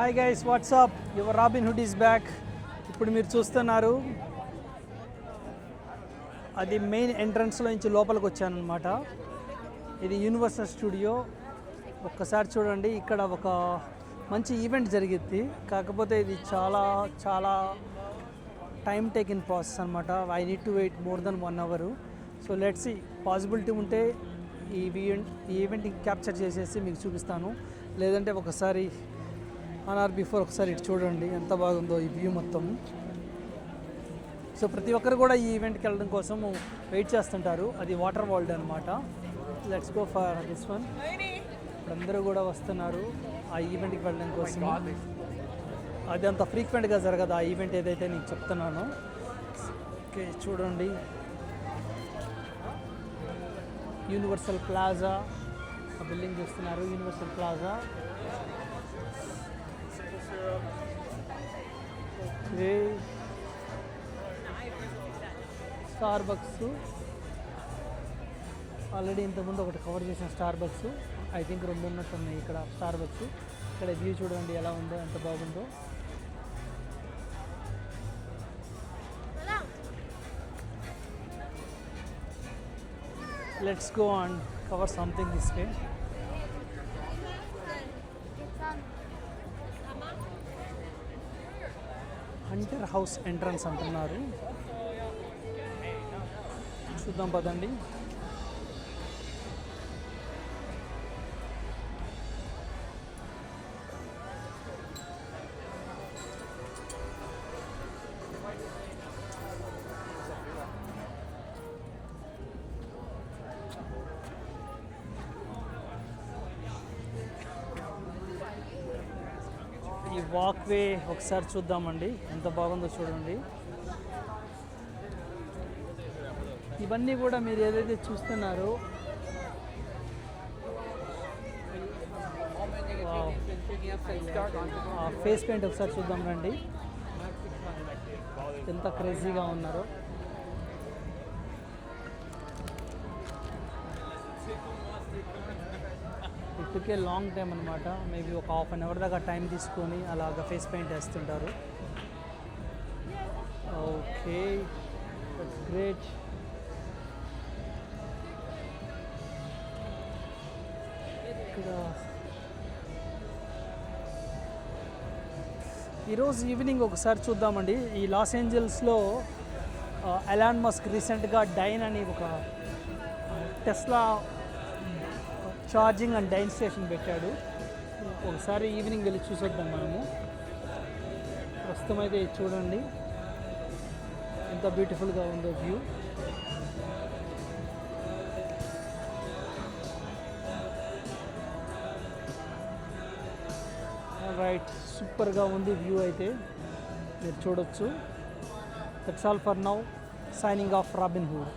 Hi guys, WhatsApp, your robin hood is back. ఇప్పుడు మీరు చూస్తున్నారు అది మెయిన్ ఎంట్రన్స్లో నుంచి లోపలికి వచ్చానమాట. ఇది యూనివర్సల్ స్టూడియో. ఒక్కసారి చూడండి, ఇక్కడ ఒక మంచి ఈవెంట్ జరిగిద్ది. కాకపోతే ఇది చాలా చాలా టైం టేకింగ్ ప్రాసెస్ అనమాట. I need to wait more than 1 hour. So let's see, possibility ఉంటే ఈ ఈవెంట్ని క్యాప్చర్ చేసేసి మీకు చూపిస్తాను. లేదంటే ఒకసారి 1 hour బిఫోర్ ఒకసారి ఇటు చూడండి ఎంత బాగుందో ఈ వ్యూ మొత్తం. సో ప్రతి ఒక్కరు కూడా ఈ ఈవెంట్కి వెళ్ళడం కోసం వెయిట్ చేస్తుంటారు. అది వాటర్ వరల్డ్ అనమాట. Let's go for this one. ఇప్పుడు అందరూ కూడా వస్తున్నారు ఆ ఈవెంట్కి వెళ్ళడం కోసం. అది అంత ఫ్రీక్వెంట్గా జరగదు ఆ ఈవెంట్ ఏదైతే నేను చెప్తున్నానో. ఓకే, చూడండి యూనివర్సల్ ప్లాజా, ఆ బిల్డింగ్ చూస్తున్నారు, Universal Plaza. Okay, Starbucks already ఇంతకుముందు ఒకటి కవర్ చేసిన స్టార్ బక్స్. ఐ థింక్ 2 ఉన్నట్టున్నాయి ఇక్కడ స్టార్ బక్స్. ఇక్కడ వ్యూ చూడండి ఎలా ఉందో, ఎంత బాగుందో. Let's go and cover something this way. Hunter house entrance అంటున్నారు. చూద్దాం పదండి. ఈ వాక్వే ఒకసారి చూద్దామండి, ఎంత బాగుందో చూడండి. ఇవన్నీ కూడా మీరు ఏదైతే చూస్తున్నారో ఫేస్ పెయింట్ ఒకసారి చూద్దాం రండి, ఎంత క్రేజీగా ఉన్నారో. ఇప్పటికే లాంగ్ టైం అనమాట. మేబీ ఒక 1/2 hour దాకా టైం తీసుకొని అలాగ ఫేస్ పెయింట్ వేస్తుంటారు. Okay, that's great. ఇక్కడ ఈరోజు ఈవినింగ్ ఒకసారి చూద్దామండి. ఈ లాస్ ఏంజల్స్లో ఎలాన్ మస్క్ రీసెంట్గా డైన్ అని ఒక Tesla charging and dine station పెట్టాడు. ఒకసారి ఈవినింగ్ వెళ్ళి చూసొద్దాం మనము. ప్రస్తుతం అయితే చూడండి ఎంత బ్యూటిఫుల్గా ఉందో వ్యూ. రైట్, సూపర్గా ఉంది వ్యూ అయితే, మీరు చూడొచ్చు. That's all for now. Signing off robin hood.